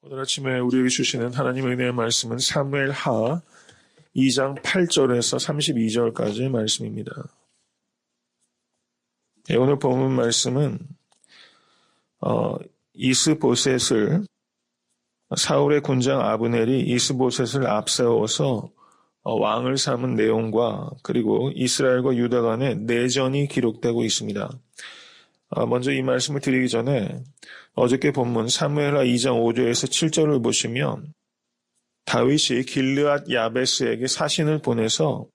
오늘 아침에 우리에게 주시는 하나님의 은혜의 말씀은 사무엘하 2장 8절에서 32절까지의 말씀입니다. 오늘 본문 말씀은 이스보셋을 사울의 군장 아브넬이 이스보셋을 앞세워서 왕을 삼은 내용과 그리고 이스라엘과 유다 간의 내전이 기록되고 있습니다. 먼저 이 말씀을 드리기 전에 어저께 본문 사무엘하 2장 5절에서 7절을 보시면 다윗이 길르앗 야베스에게 사신을 보내서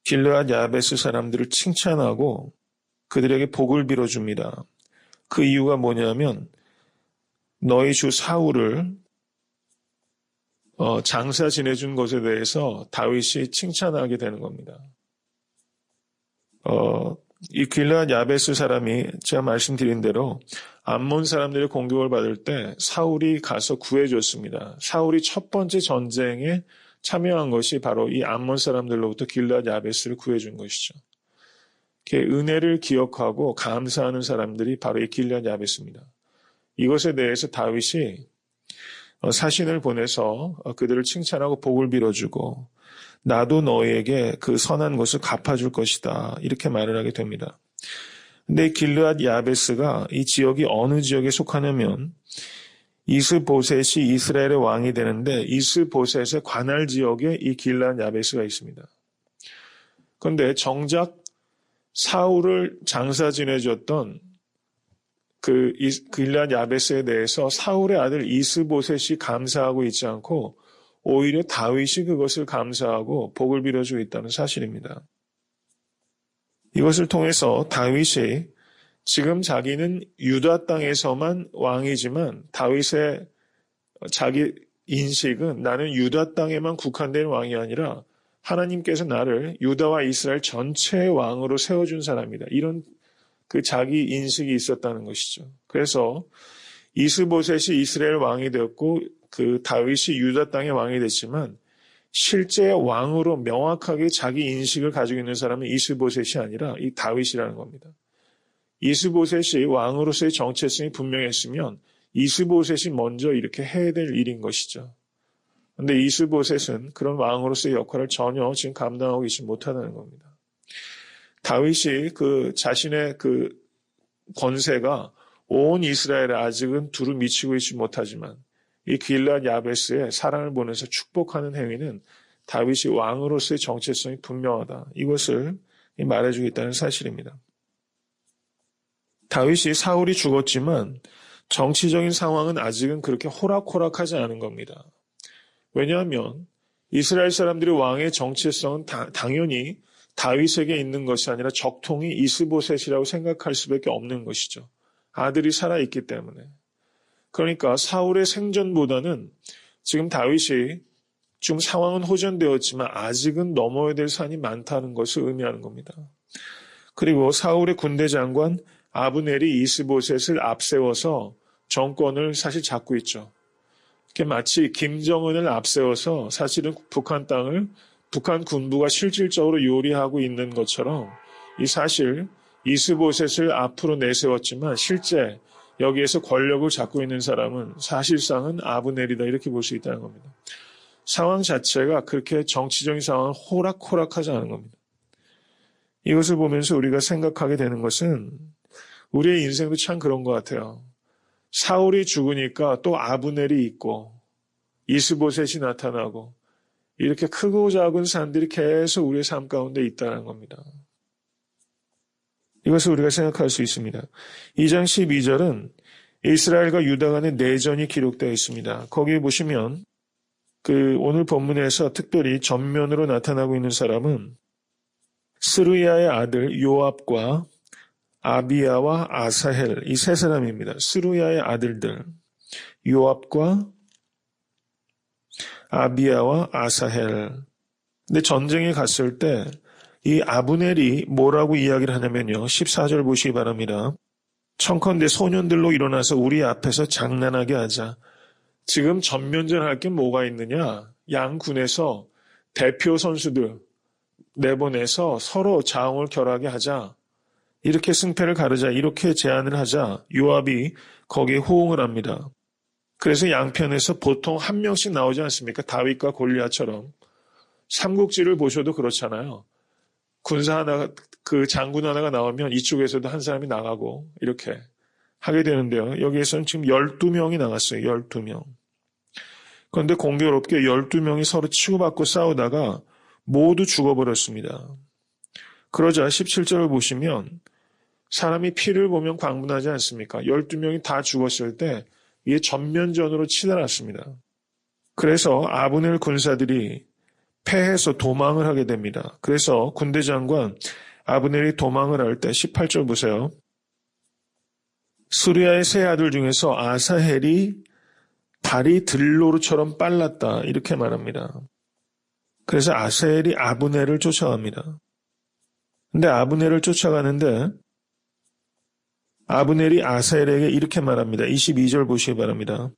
길르앗 야베스 사람들을 칭찬하고 그들에게 복을 빌어줍니다. 그 이유가 뭐냐면 너희 주 사울을 장사 지내준 것에 대해서 다윗이 칭찬하게 되는 겁니다. 이 길르앗 야베스 사람이 제가 말씀드린 대로 암몬 사람들의 공격을 받을 때 사울이 가서 구해줬습니다. 사울이 첫 번째 전쟁에 참여한 것이 바로 이 암몬 사람들로부터 길르앗 야베스를 구해준 것이죠. 은혜를 기억하고 감사하는 사람들이 바로 이 길르앗 야베스입니다. 이것에 대해서 다윗이 사신을 보내서 그들을 칭찬하고 복을 빌어주고 나도 너에게 그 선한 것을 갚아줄 것이다. 이렇게 말을 하게 됩니다. 근데 길르앗 야베스가 이 지역이 어느 지역에 속하냐면 이스보셋이 이스라엘의 왕이 되는데 이스보셋의 관할 지역에 이 길르앗 야베스가 있습니다. 그런데 정작 사울을 장사 지내줬던 그 길르앗 야베스에 대해서 사울의 아들 이스보셋이 감사하고 있지 않고 오히려 다윗이 그것을 감사하고 복을 빌어주고 있다는 사실입니다. 이것을 통해서 다윗이 지금 자기는 유다 땅에서만 왕이지만 다윗의 자기 인식은 나는 유다 땅에만 국한된 왕이 아니라 하나님께서 나를 유다와 이스라엘 전체의 왕으로 세워준 사람이다. 이런 그 자기 인식이 있었다는 것이죠. 그래서 이스보셋이 이스라엘 왕이 되었고 그 다윗이 유다 땅의 왕이 됐지만 실제 왕으로 명확하게 자기 인식을 가지고 있는 사람은 이스보셋이 아니라 이 다윗이라는 겁니다. 이스보셋이 왕으로서의 정체성이 분명했으면 이스보셋이 먼저 이렇게 해야 될 일인 것이죠. 그런데 이스보셋은 그런 왕으로서의 역할을 전혀 지금 감당하고 있지 못하다는 겁니다. 다윗이 그 자신의 그 권세가 온 이스라엘에 아직은 두루 미치고 있지 못하지만 이 길르앗 야베스의 사랑을 보내서 축복하는 행위는 다윗이 왕으로서의 정체성이 분명하다. 이것을 말해주겠다는 사실입니다. 다윗이 사울이 죽었지만 정치적인 상황은 아직은 그렇게 호락호락하지 않은 겁니다. 왜냐하면 이스라엘 사람들의 왕의 정체성은 당연히 다윗에게 있는 것이 아니라 적통이 이스보셋이라고 생각할 수밖에 없는 것이죠. 아들이 살아있기 때문에. 그러니까 사울의 생전보다는 지금 다윗이 지금 상황은 호전되었지만 아직은 넘어야 될 산이 많다는 것을 의미하는 겁니다. 그리고 사울의 군대 장관 아브넬이 이스보셋을 앞세워서 정권을 사실 잡고 있죠. 이렇게 마치 김정은을 앞세워서 사실은 북한 땅을 북한 군부가 실질적으로 요리하고 있는 것처럼 이 사실 이스보셋을 앞으로 내세웠지만 실제 여기에서 권력을 잡고 있는 사람은 사실상은 아브넬이다 이렇게 볼 수 있다는 겁니다. 상황 자체가 그렇게 정치적인 상황은 호락호락하지 않은 겁니다. 이것을 보면서 우리가 생각하게 되는 것은 우리의 인생도 참 그런 것 같아요. 사울이 죽으니까 또 아브넬이 있고 이스보셋이 나타나고 이렇게 크고 작은 산들이 계속 우리의 삶 가운데 있다는 겁니다. 이것을 우리가 생각할 수 있습니다. 2장 12절은 이스라엘과 유다 간의 내전이 기록되어 있습니다. 거기에 보시면 오늘 본문에서 특별히 전면으로 나타나고 있는 사람은 스루야의 아들 요압과 아비야와 아사헬 이 세 사람입니다. 스루야의 아들들 요압과 아비야와 아사헬. 근데 전쟁에 갔을 때 이 아브넬이 뭐라고 이야기를 하냐면요. 14절 보시기 바랍니다. 청컨대 소년들로 일어나서 우리 앞에서 장난하게 하자. 지금 전면전 할 게 뭐가 있느냐. 양군에서 대표 선수들 내보내서 서로 자웅을 결하게 하자. 이렇게 승패를 가르자. 이렇게 제안을 하자. 요압이 거기에 호응을 합니다. 그래서 양편에서 보통 한 명씩 나오지 않습니까? 다윗과 골리앗처럼. 삼국지를 보셔도 그렇잖아요. 군사 하나가, 그 장군 하나가 나오면 이쪽에서도 한 사람이 나가고 이렇게 하게 되는데요. 여기에서는 지금 12명이 나갔어요. 12명. 그런데 공교롭게 12명이 서로 치고받고 싸우다가 모두 죽어버렸습니다. 그러자 17절을 보시면 사람이 피를 보면 광분하지 않습니까? 12명이 다 죽었을 때 이게 전면전으로 치달았습니다. 그래서 아브넬 군사들이 패해서 도망을 하게 됩니다. 그래서 군대 장관 아브넬이 도망을 할 때 18절 보세요. 수리아의 세 아들 중에서 아사헬이 발이 들로루처럼 빨랐다 이렇게 말합니다. 그래서 아사헬이 아브넬을 쫓아갑니다. 근데 아브넬을 쫓아가는데 아브넬이 아사헬에게 이렇게 말합니다. 22절 보시기 바랍니다.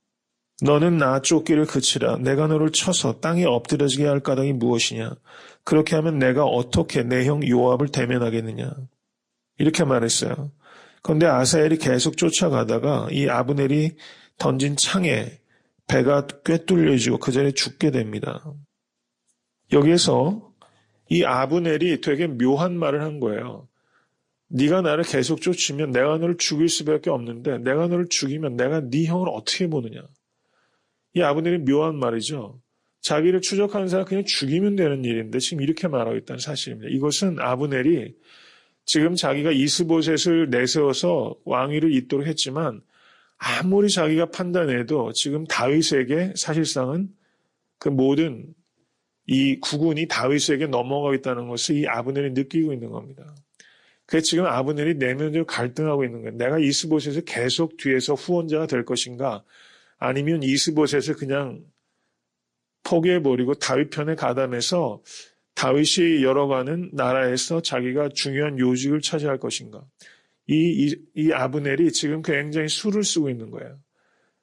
너는 나 쫓기를 그치라. 내가 너를 쳐서 땅에 엎드려지게 할 까닭이 무엇이냐. 그렇게 하면 내가 어떻게 내 형 요압을 대면하겠느냐. 이렇게 말했어요. 그런데 아사헬이 계속 쫓아가다가 이 아브넬이 던진 창에 배가 꿰뚫려지고 그 자리에 죽게 됩니다. 여기에서 이 아브넬이 되게 묘한 말을 한 거예요. 네가 나를 계속 쫓으면 내가 너를 죽일 수밖에 없는데 내가 너를 죽이면 내가 네 형을 어떻게 보느냐. 이 아브넬이 묘한 말이죠. 자기를 추적하는 사람 그냥 죽이면 되는 일인데 지금 이렇게 말하고 있다는 사실입니다. 이것은 아브넬이 지금 자기가 이스보셋을 내세워서 왕위를 잇도록 했지만 아무리 자기가 판단해도 지금 다윗에게 사실상은 그 모든 이 국군이 다윗에게 넘어가고 있다는 것을 이 아브넬이 느끼고 있는 겁니다. 그래서 지금 아브넬이 내면적으로 갈등하고 있는 거예요. 내가 이스보셋을 계속 뒤에서 후원자가 될 것인가 아니면 이스보셋을 그냥 포기해버리고 다윗 편에 가담해서 다윗이 열어가는 나라에서 자기가 중요한 요직을 차지할 것인가. 이 아브넬이 지금 굉장히 수를 쓰고 있는 거예요.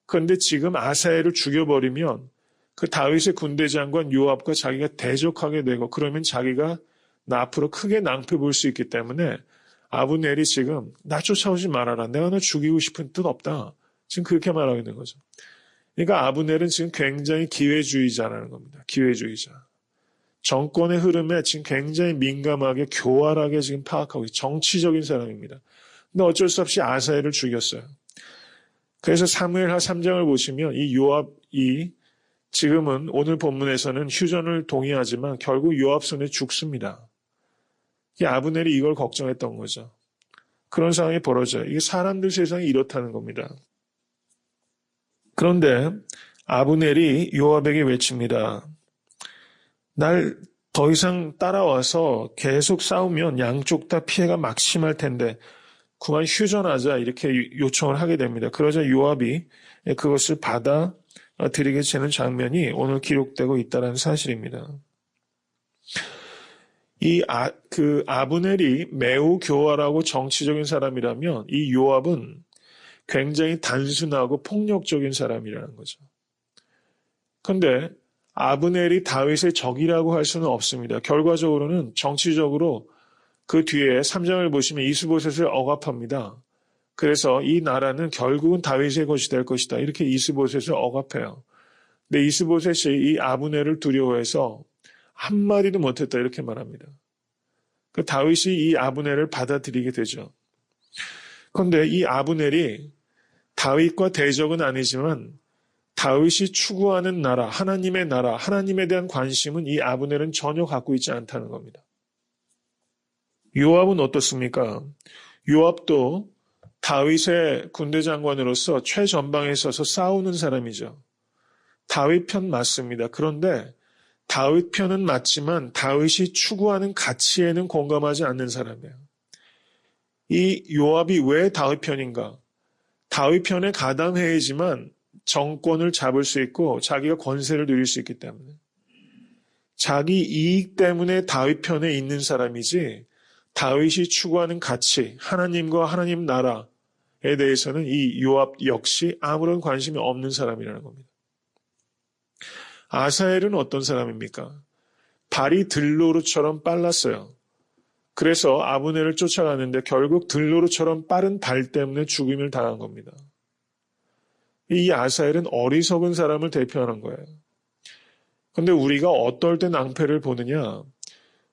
그런데 지금 아사엘을 죽여버리면 그 다윗의 군대 장관 요압과 자기가 대적하게 되고 그러면 자기가 나 앞으로 크게 낭패 볼 수 있기 때문에 아브넬이 지금 나 쫓아오지 말아라. 내가 너 죽이고 싶은 뜻 없다. 지금 그렇게 말하고 있는 거죠. 그러니까 아브넬은 지금 굉장히 기회주의자라는 겁니다. 기회주의자. 정권의 흐름에 지금 굉장히 민감하게 교활하게 지금 파악하고 있어요. 정치적인 사람입니다. 근데 어쩔 수 없이 아사엘을 죽였어요. 그래서 사무엘하 3장을 보시면 이 요압이 지금은 오늘 본문에서는 휴전을 동의하지만 결국 요압 손에 죽습니다. 이 아브넬이 이걸 걱정했던 거죠. 그런 상황이 벌어져요. 이게 사람들 세상이 이렇다는 겁니다. 그런데 아브넬이 요압에게 외칩니다. 날 더 이상 따라와서 계속 싸우면 양쪽 다 피해가 막심할 텐데 그만 휴전하자 이렇게 요청을 하게 됩니다. 그러자 요압이 그것을 받아들이게 되는 장면이 오늘 기록되고 있다는 사실입니다. 그 아브넬이 매우 교활하고 정치적인 사람이라면 이 요압은 굉장히 단순하고 폭력적인 사람이라는 거죠. 그런데 아브넬이 다윗의 적이라고 할 수는 없습니다. 결과적으로는 정치적으로 그 뒤에 3장을 보시면 이스보셋을 억압합니다. 그래서 이 나라는 결국은 다윗의 것이 될 것이다. 이렇게 이스보셋을 억압해요. 근데 이스보셋이 이 아브넬을 두려워해서 한마디도 못했다 이렇게 말합니다. 그 다윗이 이 아브넬을 받아들이게 되죠. 그런데 이 아브넬이 다윗과 대적은 아니지만 다윗이 추구하는 나라, 하나님의 나라, 하나님에 대한 관심은 이 아브넬은 전혀 갖고 있지 않다는 겁니다. 요압은 어떻습니까? 요압도 다윗의 군대 장관으로서 최전방에 서서 싸우는 사람이죠. 다윗 편 맞습니다. 그런데 다윗 편은 맞지만 다윗이 추구하는 가치에는 공감하지 않는 사람이에요. 이 요압이 왜 다윗 편인가? 다윗 편에 가담해야지만 정권을 잡을 수 있고 자기가 권세를 누릴 수 있기 때문에. 자기 이익 때문에 다윗 편에 있는 사람이지 다윗이 추구하는 가치, 하나님과 하나님 나라에 대해서는 이 요압 역시 아무런 관심이 없는 사람이라는 겁니다. 아사엘은 어떤 사람입니까? 발이 들로루처럼 빨랐어요. 그래서 아브넬을 쫓아가는데 결국 들로루처럼 빠른 발 때문에 죽임을 당한 겁니다. 이 아사엘은 어리석은 사람을 대표하는 거예요. 근데 우리가 어떨 때 낭패를 보느냐?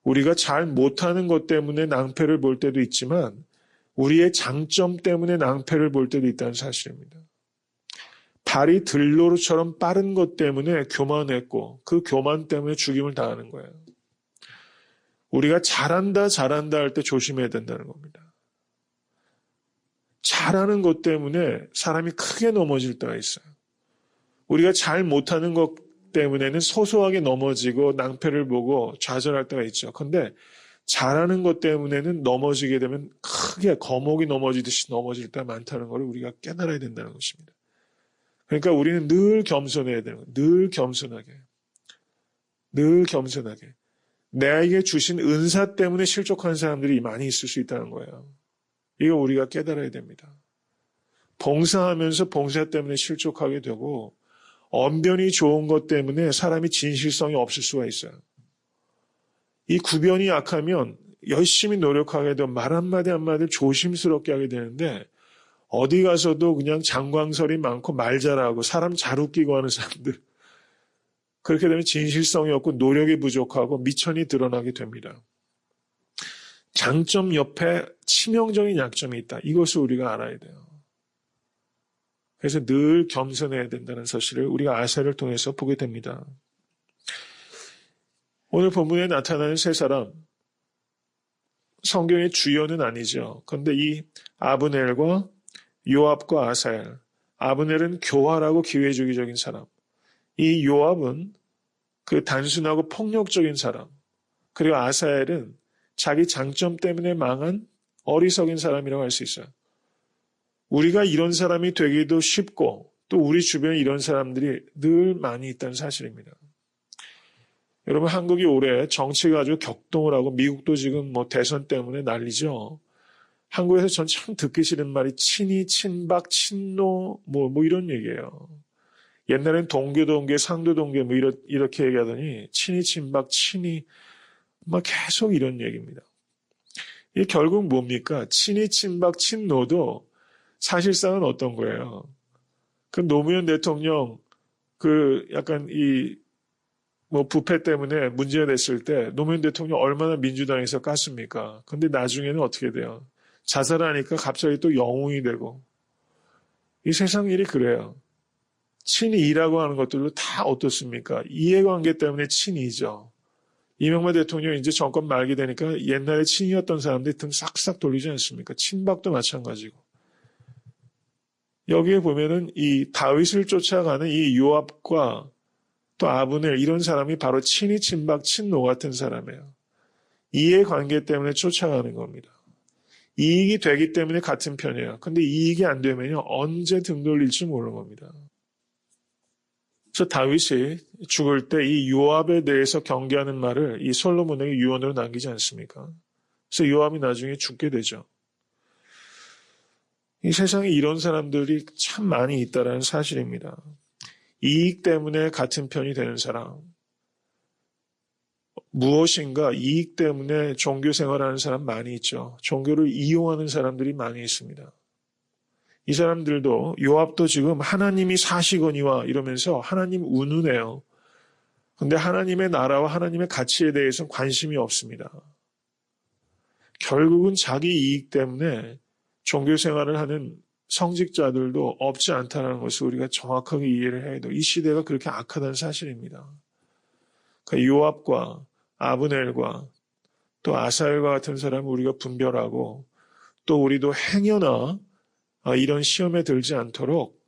우리가 잘 못하는 것 때문에 낭패를 볼 때도 있지만 우리의 장점 때문에 낭패를 볼 때도 있다는 사실입니다. 발이 들노루처럼 빠른 것 때문에 교만했고 그 교만 때문에 죽임을 당하는 거예요. 우리가 잘한다 할 때 조심해야 된다는 겁니다. 잘하는 것 때문에 사람이 크게 넘어질 때가 있어요. 우리가 잘 못하는 것 때문에는 소소하게 넘어지고 낭패를 보고 좌절할 때가 있죠. 그런데 잘하는 것 때문에는 넘어지게 되면 크게 거목이 넘어지듯이 넘어질 때가 많다는 걸 우리가 깨달아야 된다는 것입니다. 그러니까 우리는 늘 겸손해야 되는 거예요. 늘 겸손하게. 늘 겸손하게. 내게 주신 은사 때문에 실족한 사람들이 많이 있을 수 있다는 거예요. 이거 우리가 깨달아야 됩니다. 봉사하면서 봉사 때문에 실족하게 되고 언변이 좋은 것 때문에 사람이 진실성이 없을 수가 있어요. 이 구변이 약하면 열심히 노력하게 되면 말 한마디 한마디를 조심스럽게 하게 되는데 어디 가서도 그냥 장광설이 많고 말 잘하고 사람 잘 웃기고 하는 사람들, 그렇게 되면 진실성이 없고 노력이 부족하고 미천이 드러나게 됩니다. 장점 옆에 치명적인 약점이 있다. 이것을 우리가 알아야 돼요. 그래서 늘 겸손해야 된다는 사실을 우리가 아사를 통해서 보게 됩니다. 오늘 본문에 나타나는 세 사람, 성경의 주요는 아니죠. 그런데 이 아브넬과 요압과 아사엘, 아브넬은 교활하고 기회주의적인 사람, 이 요압은 그 단순하고 폭력적인 사람, 그리고 아사엘은 자기 장점 때문에 망한 어리석은 사람이라고 할 수 있어요. 우리가 이런 사람이 되기도 쉽고 또 우리 주변에 이런 사람들이 늘 많이 있다는 사실입니다. 여러분, 한국이 올해 정치가 아주 격동을 하고 미국도 지금 대선 때문에 난리죠. 한국에서 전 참 듣기 싫은 말이 친이, 친박, 친노 이런 얘기예요. 옛날엔 동계, 상도 동계 이렇게 얘기하더니 친이, 친박, 친이 계속 이런 얘기입니다. 이게 결국 뭡니까? 친이, 친박, 친노도 사실상은 어떤 거예요? 그 노무현 대통령 약간 부패 때문에 문제가 됐을 때 노무현 대통령 얼마나 민주당에서 깠습니까? 근데 나중에는 어떻게 돼요? 자살하니까 갑자기 또 영웅이 되고. 이 세상 일이 그래요. 친이라고 하는 것들도 다 어떻습니까? 이해관계 때문에 친이죠. 이명박 대통령 이제 정권 말게 되니까 옛날에 친이었던 사람들이 등 싹싹 돌리지 않습니까? 친박도 마찬가지고. 여기에 보면은 이 다윗을 쫓아가는 이 요압과 또 아브넬 이런 사람이 바로 친이, 친박, 친노 같은 사람이에요. 이해관계 때문에 쫓아가는 겁니다. 이익이 되기 때문에 같은 편이에요. 근데 이익이 안 되면요 언제 등 돌릴지 모르는 겁니다. 그래서 다윗이 죽을 때 이 요압에 대해서 경계하는 말을 이 솔로몬에게 유언으로 남기지 않습니까? 그래서 요압이 나중에 죽게 되죠. 이 세상에 이런 사람들이 참 많이 있다는 사실입니다. 이익 때문에 같은 편이 되는 사람, 무엇인가 이익 때문에 종교 생활하는 사람 많이 있죠. 종교를 이용하는 사람들이 많이 있습니다. 이 사람들도 요압도 지금 하나님이 사시거니와 이러면서 하나님 운운해요. 그런데 하나님의 나라와 하나님의 가치에 대해서는 관심이 없습니다. 결국은 자기 이익 때문에 종교 생활을 하는 성직자들도 없지 않다는 것을 우리가 정확하게 이해를 해야 돼요. 이 시대가 그렇게 악하다는 사실입니다. 그러니까 요압과 아브넬과 또 아사엘과 같은 사람을 우리가 분별하고 또 우리도 행여나 이런 시험에 들지 않도록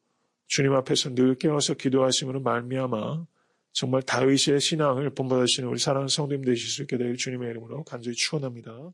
주님 앞에서 늘 깨어서 기도하심으로 말미암아 정말 다윗의 신앙을 본받으시는 우리 사랑하는 성도님 되실 수 있게 되길 주님의 이름으로 간절히 축원합니다.